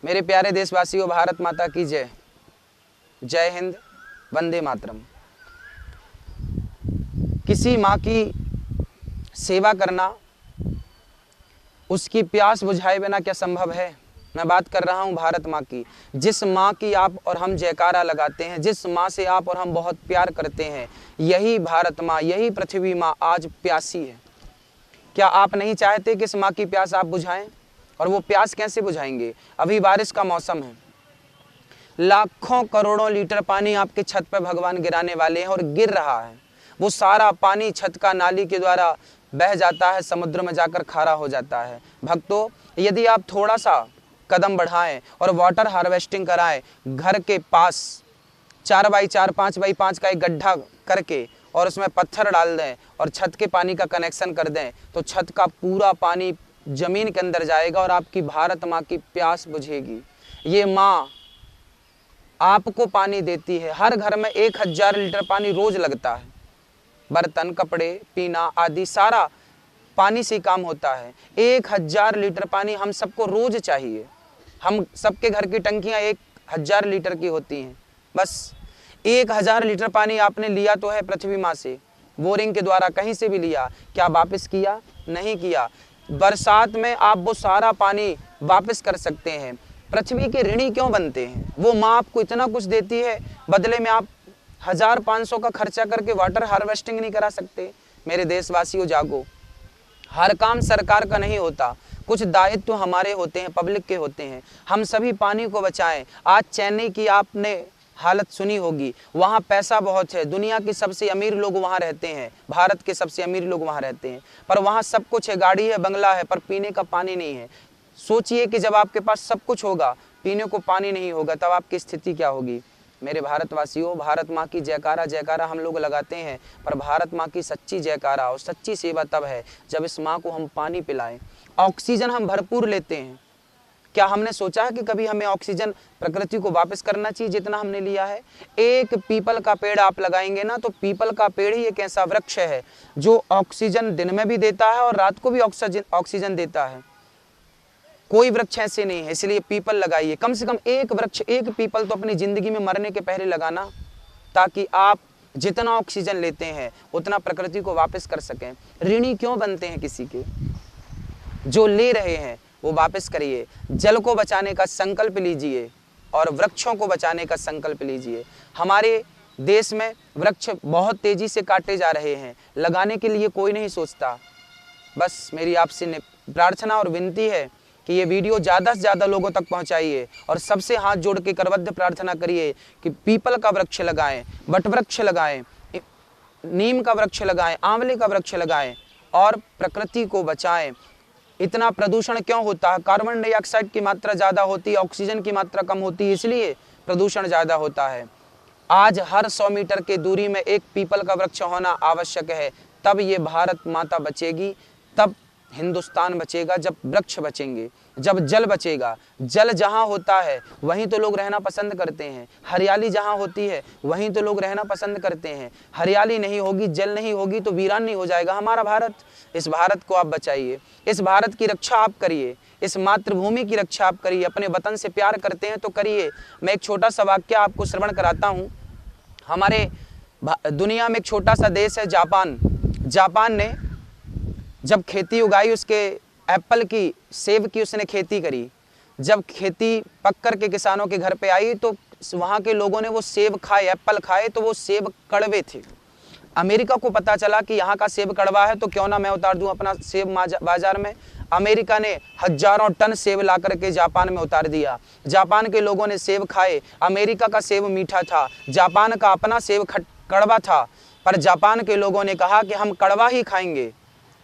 मेरे प्यारे देशवासियों, भारत माता की जय। जय हिंद, वंदे मातरम। किसी माँ की सेवा करना, उसकी प्यास बुझाए बिना क्या संभव है? मैं बात कर रहा हूँ भारत माँ की, जिस माँ की आप और हम जयकारा लगाते हैं, जिस माँ से आप और हम बहुत प्यार करते हैं, यही भारत माँ, यही पृथ्वी माँ आज प्यासी है। क्या आप नहीं चाहते कि इस माँ की प्यास आप बुझाएं? और वो प्यास कैसे बुझाएंगे? अभी बारिश का मौसम है, लाखों करोड़ों लीटर पानी आपके छत पर भगवान गिराने वाले हैं और गिर रहा है। वो सारा पानी छत का नाली के द्वारा बह जाता है, समुद्र में जाकर खारा हो जाता है। भक्तों, यदि आप थोड़ा सा कदम बढ़ाएं और वाटर हार्वेस्टिंग कराएं, घर के पास 4x4 5x5 का एक गड्ढा करके और उसमें पत्थर डाल दें और छत के पानी का कनेक्शन कर दें, तो छत का पूरा पानी जमीन के अंदर जाएगा और आपकी भारत माँ की प्यास बुझेगी। ये माँ आपको पानी देती है। हर घर में 1000 लीटर पानी रोज लगता है। बर्तन, कपड़े, पीना आदि सारा पानी से काम होता है। 1000 लीटर पानी हम सबको रोज चाहिए। हम सबके घर की टंकियां 1000 लीटर की होती हैं। बस 1000 लीटर पानी आपने लिया तो है पृथ्वी माँ से, बोरिंग के द्वारा कहीं से भी लिया। क्या वापस किया? नहीं किया। बरसात में आप वो सारा पानी वापस कर सकते हैं। पृथ्वी के ऋणी क्यों बनते हैं? वो माँ आपको इतना कुछ देती है, बदले में आप 1500 का खर्चा करके वाटर हार्वेस्टिंग नहीं करा सकते? मेरे देशवासियों, जागो। हर काम सरकार का नहीं होता, कुछ दायित्व हमारे होते हैं, पब्लिक के होते हैं। हम सभी पानी को बचाएं। आज चेन्नई की आपने हालत सुनी होगी, वहाँ पैसा बहुत है, दुनिया के सबसे अमीर लोग वहाँ रहते हैं, भारत के सबसे अमीर लोग वहाँ रहते हैं, पर वहाँ सब कुछ है, गाड़ी है, बंगला है, पर पीने का पानी नहीं है। सोचिए कि जब आपके पास सब कुछ होगा, पीने को पानी नहीं होगा, तब आपकी स्थिति क्या होगी? मेरे भारतवासियों, भारत माँ की जयकारा जयकारा हम लोग लगाते हैं, पर भारत माँ की सच्ची जयकारा और सच्ची सेवा तब है जब इस माँ को हम पानी पिलाएं। ऑक्सीजन हम भरपूर लेते हैं। क्या हमने सोचा है कि कभी हमें ऑक्सीजन प्रकृति को वापस करना चाहिए जितना हमने लिया है? एक पीपल का पेड़ आप लगाएंगे ना, तो पीपल का पेड़ ही एक ऐसा वृक्ष है जो ऑक्सीजन दिन में भी देता है और रात को भी ऑक्सीजन देता है। कोई वृक्ष ऐसे नहीं है, इसलिए पीपल लगाइए। कम से कम एक वृक्ष, एक पीपल तो अपनी जिंदगी में मरने के पहले लगाना, ताकि आप जितना ऑक्सीजन लेते हैं उतना प्रकृति को वापस कर सकें। ऋणी क्यों बनते हैं किसी के? जो ले रहे हैं वो वापस करिए। जल को बचाने का संकल्प लीजिए और वृक्षों को बचाने का संकल्प लीजिए। हमारे देश में वृक्ष बहुत तेजी से काटे जा रहे हैं, लगाने के लिए कोई नहीं सोचता। बस मेरी आपसे प्रार्थना और विनती है कि ये वीडियो ज़्यादा से ज़्यादा लोगों तक पहुंचाइए और सबसे हाथ जोड़ के करबद्ध प्रार्थना करिए कि पीपल का वृक्ष लगाएं, वट वृक्ष लगाएं, नीम का वृक्ष लगाएं, आंवले का वृक्ष लगाएं और प्रकृति को बचाएं। इतना प्रदूषण क्यों होता है? कार्बन डाइऑक्साइड की मात्रा ज़्यादा होती है, ऑक्सीजन की मात्रा कम होती है, इसलिए प्रदूषण ज़्यादा होता है। आज हर 100 मीटर की दूरी में एक पीपल का वृक्ष होना आवश्यक है। तब ये भारत माता बचेगी, तब हिंदुस्तान बचेगा। जब वृक्ष बचेंगे, जब जल बचेगा। जल जहाँ होता है वहीं तो लोग रहना पसंद करते हैं। हरियाली जहाँ होती है वहीं तो लोग रहना पसंद करते हैं। हरियाली नहीं होगी, जल नहीं होगी तो वीरान नहीं हो जाएगा हमारा भारत। इस भारत को आप बचाइए, इस भारत की रक्षा आप करिए, इस मातृभूमि की रक्षा आप करिए। अपने वतन से प्यार करते हैं तो करिए। मैं एक छोटा सा वाक्य आपको श्रवण कराता हूँ। हमारे दुनिया में एक छोटा सा देश है जापान। जापान ने जब खेती उगाई, उसके एप्पल की, सेब की उसने खेती करी। जब खेती पक कर के किसानों के घर पे आई तो वहाँ के लोगों ने वो सेब खाए, एप्पल खाए, तो वो सेब कड़वे थे। अमेरिका को पता चला कि यहाँ का सेब कड़वा है, तो क्यों ना मैं उतार दूँ अपना सेब बाजार में। अमेरिका ने हजारों टन सेब ला करके जापान में उतार दिया। जापान के लोगों ने सेब खाए। अमेरिका का सेब मीठा था, जापान का अपना सेब कड़वा था, पर जापान के लोगों ने कहा कि हम कड़वा ही खाएंगे,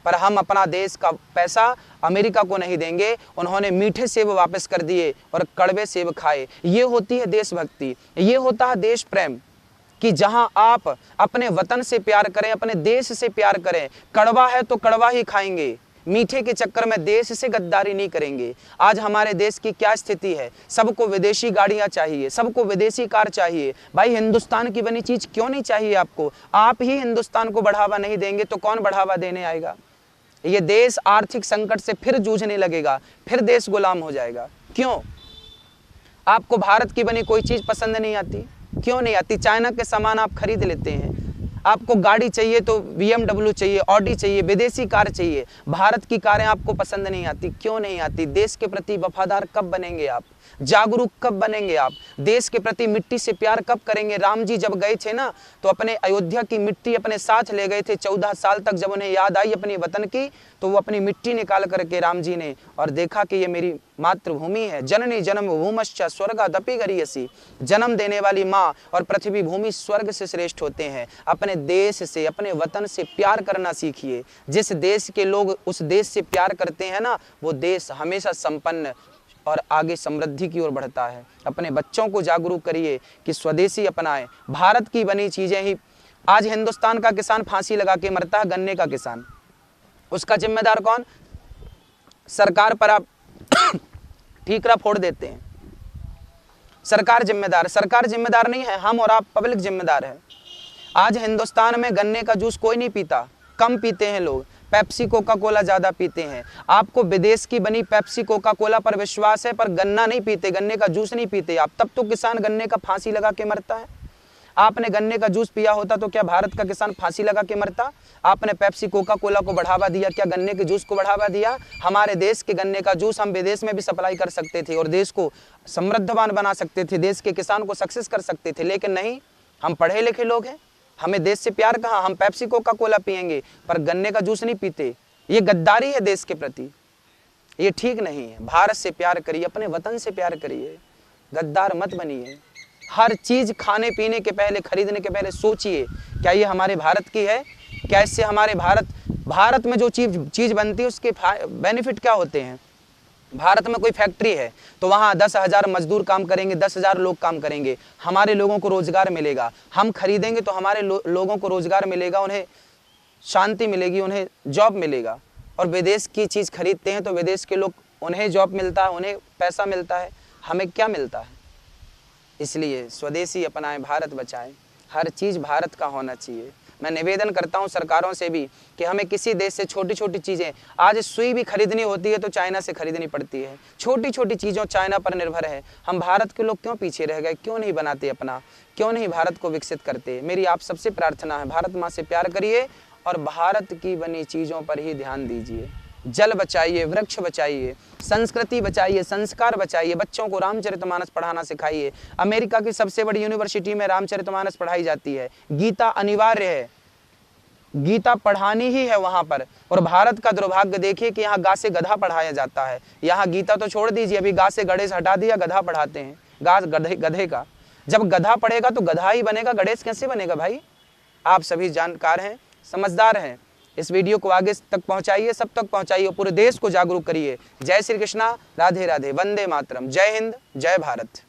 पर हम अपना देश का पैसा अमेरिका को नहीं देंगे। उन्होंने मीठे सेब वापस कर दिए और कड़वे सेब खाए। ये होती है देशभक्ति, ये होता है देश प्रेम, कि जहां आप अपने वतन से प्यार करें, अपने देश से प्यार करें। कड़वा है तो कड़वा ही खाएंगे, मीठे के चक्कर में देश से गद्दारी नहीं करेंगे। आज हमारे देश की क्या स्थिति है? सबको विदेशी गाड़ियां चाहिए, सबको विदेशी कार चाहिए। भाई, हिंदुस्तान की बनी चीज क्यों नहीं चाहिए आपको? आप ही हिंदुस्तान को बढ़ावा नहीं देंगे तो कौन बढ़ावा देने आएगा? ये देश आर्थिक संकट से फिर जूझने लगेगा, फिर देश गुलाम हो जाएगा। क्यों? आपको भारत की बनी कोई चीज़ पसंद नहीं आती? क्यों नहीं आती? चाइना के सामान आप खरीद लेते हैं। आपको गाड़ी चाहिए तो BMW चाहिए, ऑडी चाहिए, विदेशी कार चाहिए। भारत की कारें आपको पसंद नहीं आती? क्यों नहीं आती? देश के प्रति वफादार कब बनेंगे आप? जागरूक कब बनेंगे आप? देश के प्रति मिट्टी से प्यार कब करेंगे? राम जी जब गए थे ना, तो अपने अयोध्या की मिट्टी अपने साथ ले गए थे। 14 साल तक जब उन्हें याद आई अपने वतन की, तो वो अपनी मिट्टी निकाल करके राम जी ने और देखा कि ये मेरी मातृभूमि है। जननी जन्म भूमश्च स्वर्गादपि गरीयसी, जन्म देने वाली माँ और पृथ्वी भूमि स्वर्ग से श्रेष्ठ होते हैं। अपने देश से, अपने वतन से प्यार करना सीखिए। जिस देश के लोग उस देश से प्यार करते हैं ना, वो देश हमेशा संपन्न और आगे समृद्धि की ओर बढ़ता है। अपने बच्चों को जागरूक करिए कि स्वदेशी अपनाएं, भारत की बनी चीजें ही। आज हिंदुस्तान का किसान फांसी लगा के मरता है, गन्ने का किसान, उसका जिम्मेदार कौन? सरकार पर आप ठीकरा फोड़ देते हैं, सरकार जिम्मेदार। सरकार जिम्मेदार नहीं है, हम और आप पब्लिक जिम्मेदार है। आज हिंदुस्तान में गन्ने का जूस कोई नहीं पीता, कम पीते हैं लोग, पेप्सी कोका कोला ज़्यादा पीते हैं। आपको विदेश की बनी पेप्सी कोका कोला पर विश्वास है, पर गन्ना नहीं पीते, गन्ने का जूस नहीं पीते आप। तब तो किसान गन्ने का फांसी लगा के मरता है। आपने गन्ने का जूस पिया होता तो क्या भारत का किसान फांसी लगा के मरता? आपने पेप्सी कोका कोला को बढ़ावा दिया, क्या गन्ने के जूस को बढ़ावा दिया? हमारे देश के गन्ने का जूस हम विदेश में भी सप्लाई कर सकते थे और देश को समृद्धवान बना सकते थे, देश के किसान को सक्सेस कर सकते थे। लेकिन नहीं, हम पढ़े लिखे लोग हैं, हमें देश से प्यार कहाँ? हम पेप्सी कोका कोला पियेंगे पर गन्ने का जूस नहीं पीते। ये गद्दारी है देश के प्रति, ये ठीक नहीं है। भारत से प्यार करिए, अपने वतन से प्यार करिए, गद्दार मत बनिए। हर चीज खाने पीने के पहले, खरीदने के पहले सोचिए, क्या ये हमारे भारत की है? क्या इससे हमारे भारत में जो चीज बनती है उसके बेनिफिट क्या होते हैं? भारत में कोई फैक्ट्री है तो वहाँ 10,000 मजदूर काम करेंगे, 10,000 लोग काम करेंगे, हमारे लोगों को रोजगार मिलेगा। हम खरीदेंगे तो हमारे लोगों को रोजगार मिलेगा, उन्हें शांति मिलेगी, उन्हें जॉब मिलेगा। और विदेश की चीज़ खरीदते हैं तो विदेश के लोग, उन्हें जॉब मिलता है, उन्हें पैसा मिलता है, हमें क्या मिलता है? इसलिए स्वदेशी अपनाएं, भारत बचाएं, हर चीज़ भारत का होना चाहिए। मैं निवेदन करता हूं सरकारों से भी कि हमें किसी देश से छोटी छोटी चीज़ें, आज सुई भी खरीदनी होती है तो चाइना से खरीदनी पड़ती है, छोटी छोटी चीज़ों चाइना पर निर्भर है। हम भारत के लोग क्यों पीछे रह गए? क्यों नहीं बनाते अपना? क्यों नहीं भारत को विकसित करते? मेरी आप सबसे प्रार्थना है, भारत माँ से प्यार करिए और भारत की बनी चीज़ों पर ही ध्यान दीजिए। जल बचाइए, वृक्ष बचाइए, संस्कृति बचाइए, संस्कार बचाइए। बच्चों को रामचरितमानस पढ़ाना सिखाइए। अमेरिका की सबसे बड़ी यूनिवर्सिटी में रामचरितमानस पढ़ाई जाती है। गीता अनिवार्य है, गीता पढ़ानी ही है वहाँ पर। और भारत का दुर्भाग्य देखिए कि यहाँ गा से गधा पढ़ाया जाता है। यहाँ गीता तो छोड़ दीजिए, अभी गा से गणेश हटा दिया, गधा पढ़ाते हैं। गा गधे का, जब गधा पढ़ेगा तो गधा ही बनेगा, गणेश कैसे बनेगा भाई? आप सभी जानकार हैं, समझदार हैं। इस वीडियो को आगे तक पहुंचाइए, सब तक पहुंचाइए, पूरे देश को जागरूक करिए। जय श्री कृष्णा, राधे राधे, वंदे मातरम, जय हिंद, जय भारत।